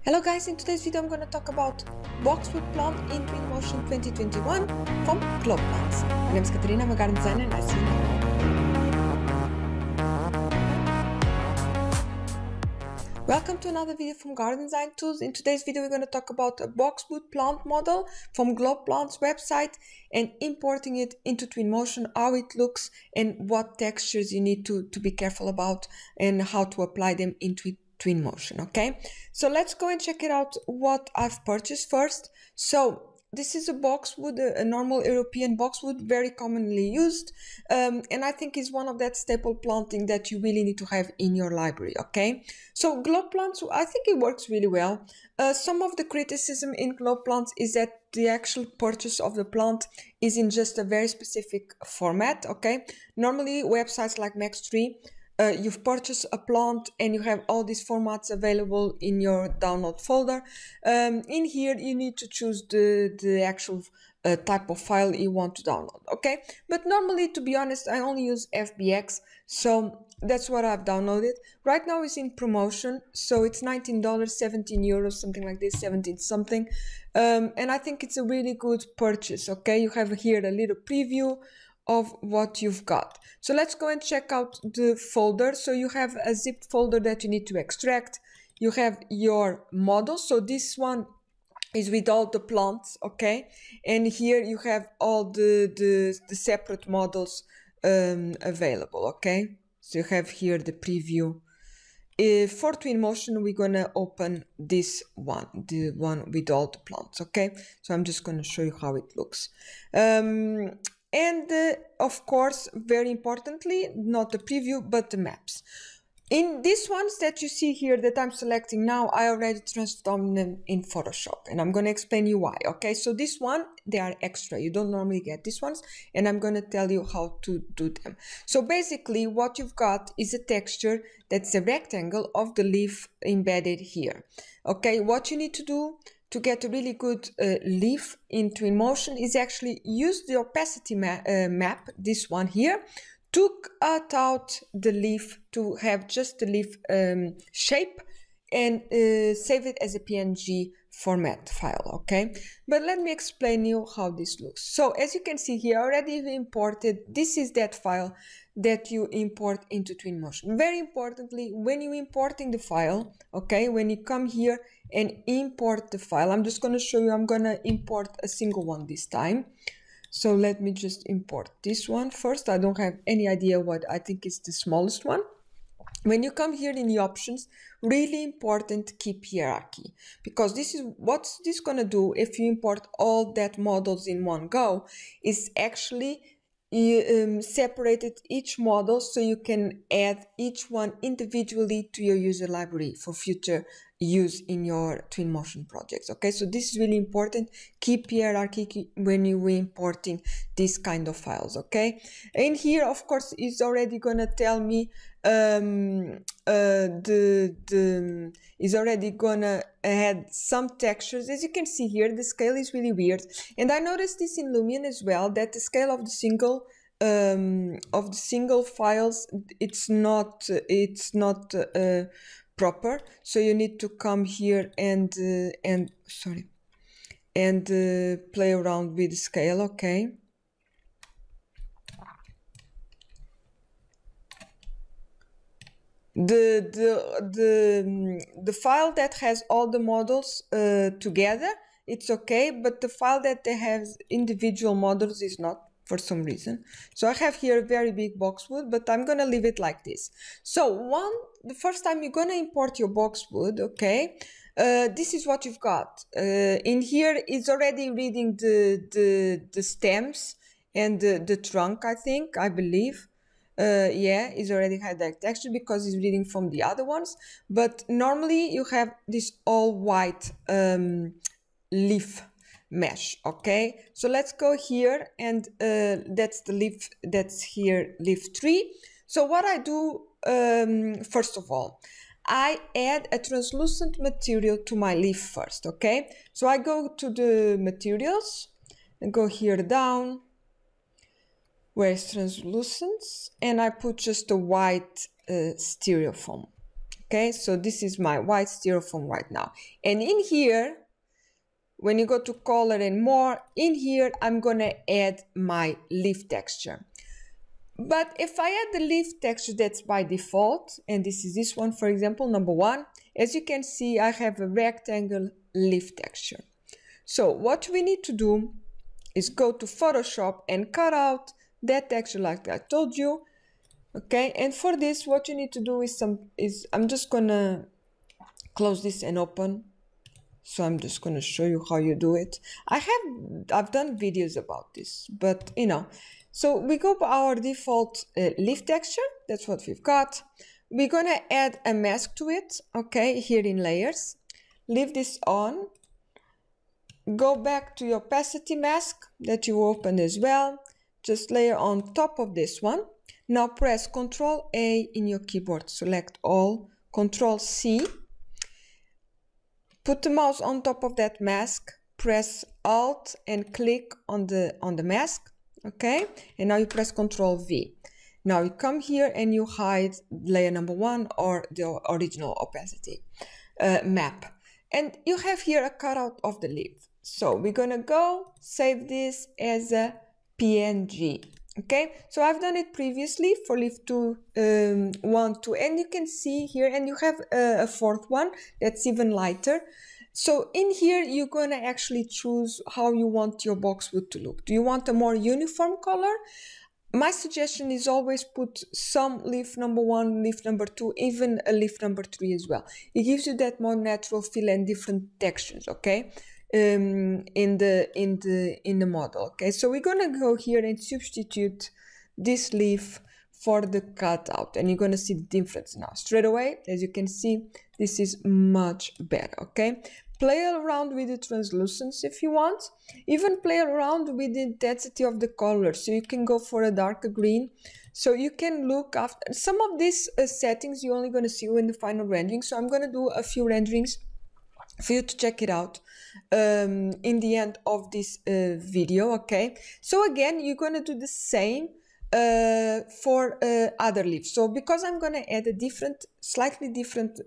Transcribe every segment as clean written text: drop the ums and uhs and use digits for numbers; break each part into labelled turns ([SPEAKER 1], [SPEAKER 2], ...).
[SPEAKER 1] Hello guys, in today's video I'm going to talk about boxwood plant in Twinmotion 2021 from Globe Plants. My name is Katarina, I'm a garden designer and I see you now. Welcome to another video from Garden Design Tools. In today's video we're going to talk about a boxwood plant model from Globe Plants website and importing it into Twinmotion, how it looks and what textures you need to be careful about and how to apply them into Twinmotion. Okay, so let's go and check it out what I've purchased first. So this is a boxwood, a normal European boxwood, very commonly used, and I think is one of that staple planting that you really need to have in your library. Okay, so Globe Plants, I think it works really well. Some of the criticism in Globe Plants is that the actual purchase of the plant is in just a very specific format. Okay, normally websites like Maxtree, you've purchased a plant and you have all these formats available in your download folder. In here you need to choose the actual type of file you want to download. Okay, but normally, to be honest, I only use FBX, so that's what I've downloaded. Right now it's in promotion, so it's $19, 17 euros, something like this, 17 something, and I think it's a really good purchase. Okay, you have here a little preview of what you've got. So let's go and check out the folder. So you have a zipped folder that you need to extract. You have your model. So this one is with all the plants, okay? And here you have all the separate models available, okay? So you have here the preview. For Twinmotion, we're gonna open this one, the one with all the plants, okay? So I'm just gonna show you how it looks. And of course, very importantly, not the preview, but the maps. In these ones that you see here that I'm selecting now, I already transformed them in Photoshop, and I'm going to explain you why. Okay, so this one, they are extra. You don't normally get these ones, and I'm going to tell you how to do them. So basically, what you've got is a texture that's a rectangle of the leaf embedded here. Okay, what you need to do to get a really good leaf in Twinmotion is actually use the opacity map, this one here, to cut out the leaf to have just the leaf shape and save it as a PNG format file, okay? But let me explain you how this looks. So as you can see here, already imported, this is that file that you import into Twinmotion. Very importantly, when you're importing the file, okay, when you come here and import the file, I'm just going to show you, I'm going to import a single one this time. So let me just import this one first. I don't have any idea what I think is the smallest one. When you come here in the options, really important, keep hierarchy, because this is what's this going to do if you import all that models in one go, is actually separated each model so you can add each one individually to your user library for future use in your Twinmotion projects. Okay, so this is really important. Keep hierarchy when you're importing this kind of files. Okay, and here of course is already gonna tell me is already gonna add some textures. As you can see here, the scale is really weird, and I noticed this in Lumion as well, that the scale of the single files, it's not proper. So you need to come here and play around with the scale. Okay. The file that has all the models together, it's okay, but the file that they have individual models is not, for some reason. So I have here a very big boxwood, but I'm gonna leave it like this. So the first time you're gonna import your boxwood, okay, this is what you've got. In here it's already reading the stems and the trunk, I believe. Yeah, it's already had that texture because it's reading from the other ones, but normally you have this all white leaf mesh. Okay, so let's go here, and that's the leaf, that's here leaf 3. So what I do, first of all, I add a translucent material to my leaf first. Okay, so I go to the materials and go here down where it's translucence, and I put just a white styrofoam. Okay, so this is my white styrofoam right now. And in here, when you go to color and more, in here, I'm gonna add my leaf texture. But if I add the leaf texture that's by default, and this is this one, for example, number 1, as you can see, I have a rectangle leaf texture. So what we need to do is go to Photoshop and cut out that texture like I told you. Okay, and for this, what you need to do is I'm just gonna close this and open. So I'm just gonna show you how you do it. I've done videos about this, but you know. So we go by our default leaf texture. That's what we've got. We're gonna add a mask to it. Okay, here in layers. Leave this on. Go back to your opacity mask that you opened as well. Just layer on top of this one. Now press Ctrl A in your keyboard. Select all. Ctrl C. Put the mouse on top of that mask. Press Alt and click on the mask. Okay, and now you press Ctrl V. Now you come here and you hide layer number 1 or the original opacity map. And you have here a cutout of the leaf. So we're gonna go save this as a PNG. Okay, so I've done it previously for leaf 2, 1, 2, and you can see here, and you have a 4th one that's even lighter. So in here, you're gonna actually choose how you want your boxwood to look. Do you want a more uniform color? My suggestion is always put some leaf number 1, leaf number 2, even a leaf number 3 as well. It gives you that more natural feel and different textures, okay? In the model. Okay, so we're gonna go here and substitute this leaf for the cutout, and you're gonna see the difference now straight away. As you can see, this is much better. Okay, play around with the translucence if you want. Even play around with the intensity of the color, so you can go for a darker green. So you can look after some of these settings. You're only gonna see in the final rendering. So I'm gonna do a few renderings for you to check it out in the end of this video. Okay, so again, you're going to do the same for other leaves. So because I'm going to add a slightly different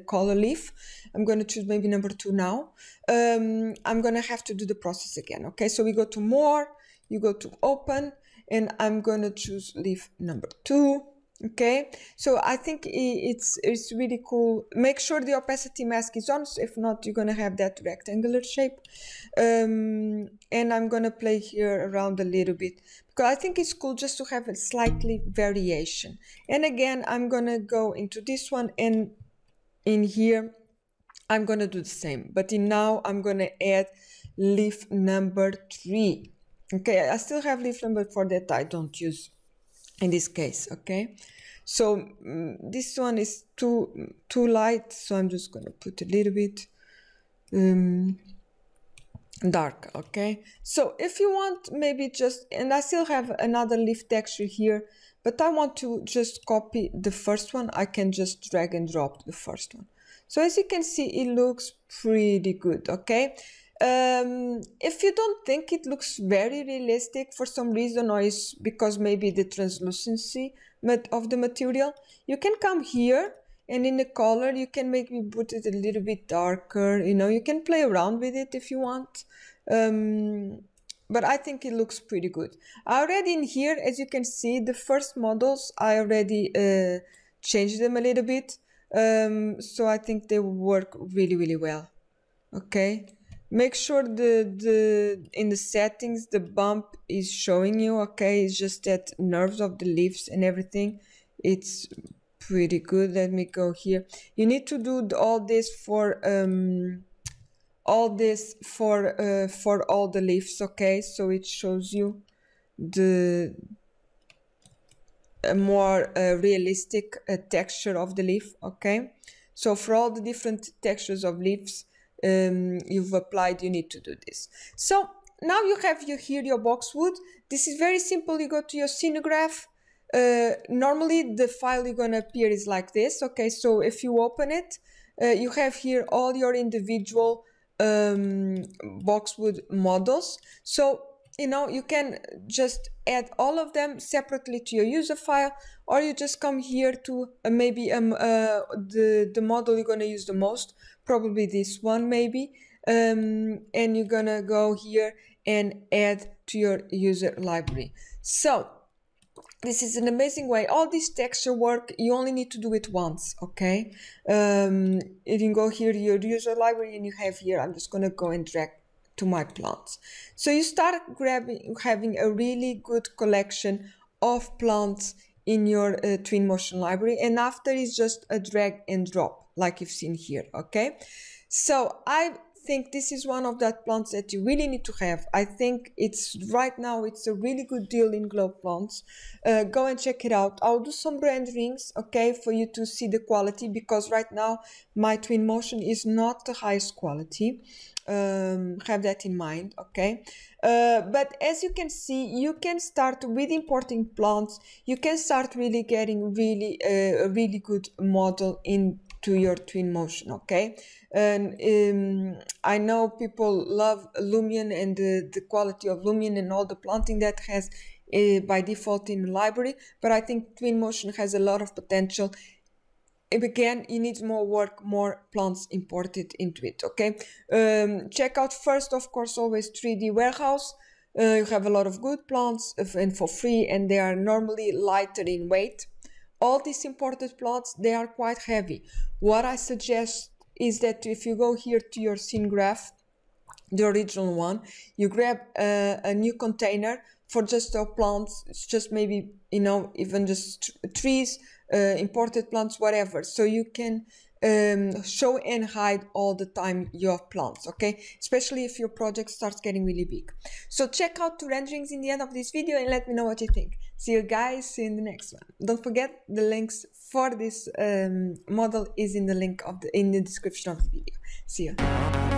[SPEAKER 1] color leaf, I'm going to choose maybe number 2 now. I'm going to have to do the process again. Okay, so we go to more, you go to open, and I'm going to choose leaf number 2. Okay, so I think it's really cool. Make sure the opacity mask is on, so if not, you're gonna have that rectangular shape. And I'm gonna play here around a little bit because I think it's cool just to have a slightly variation. And again, I'm gonna go into this one, and in here I'm gonna do the same, but now I'm gonna add leaf number 3. Okay, I still have leaf number 4 that I don't use in this case. Okay, so this one is too light, so I'm just gonna put a little bit dark. Okay, so if you want, maybe just, and I still have another leaf texture here, but I want to just copy the first one, I can just drag and drop the first one. So as you can see, it looks pretty good. Okay, if you don't think it looks very realistic for some reason, or is because maybe the translucency of the material, you can come here and in the color you can maybe put it a little bit darker. You know, you can play around with it if you want, but I think it looks pretty good. Already in here, as you can see, the first models I already changed them a little bit, so I think they work really well. Okay, make sure in the settings the bump is showing you. Okay, it's just that nerves of the leaves and everything, it's pretty good. Let me go here. You need to do all this for all the leaves. Okay, so it shows you a more realistic texture of the leaf. Okay, so for all the different textures of leaves you've applied, you need to do this. So now you have here your boxwood. This is very simple. You go to your Scenograph. Normally the file you're gonna appear is like this. Okay, so if you open it, you have here all your individual boxwood models. So you can just add all of them separately to your user file, or you just come here to maybe the model you're going to use the most, probably this one maybe, and you're going to go here and add to your user library. So this is an amazing way. All this texture work, you only need to do it once, okay? You can go here to your user library and you have here, I'm just going to go and drag to my plants. So you start having a really good collection of plants in your Twinmotion library, and after is just a drag and drop like you've seen here, okay? So I think this is one of that plants that you really need to have. I think it's right now it's a really good deal in GlobePlants. Go and check it out. I'll do some renderings, okay, for you to see the quality, because right now my Twinmotion is not the highest quality. Have that in mind, okay? But as you can see, you can start with importing plants. You can start really getting a really good model into your Twinmotion, okay? And I know people love Lumion and the quality of Lumion and all the planting that has by default in the library, but I think Twinmotion has a lot of potential. Again, you need more work, more plants imported into it, okay? Check out first, of course, always 3D Warehouse. You have a lot of good plants and for free, and they are normally lighter in weight. All these imported plants, they are quite heavy. What I suggest is that if you go here to your scene graph, the original one, you grab a new container for just your plants. It's just maybe, even just trees, imported plants, whatever. So you can show and hide all the time your plants, okay? Especially if your project starts getting really big. So check out the renderings in the end of this video and let me know what you think. See you guys in the next one. Don't forget, the links for this model is in the link in the description of the video. See you.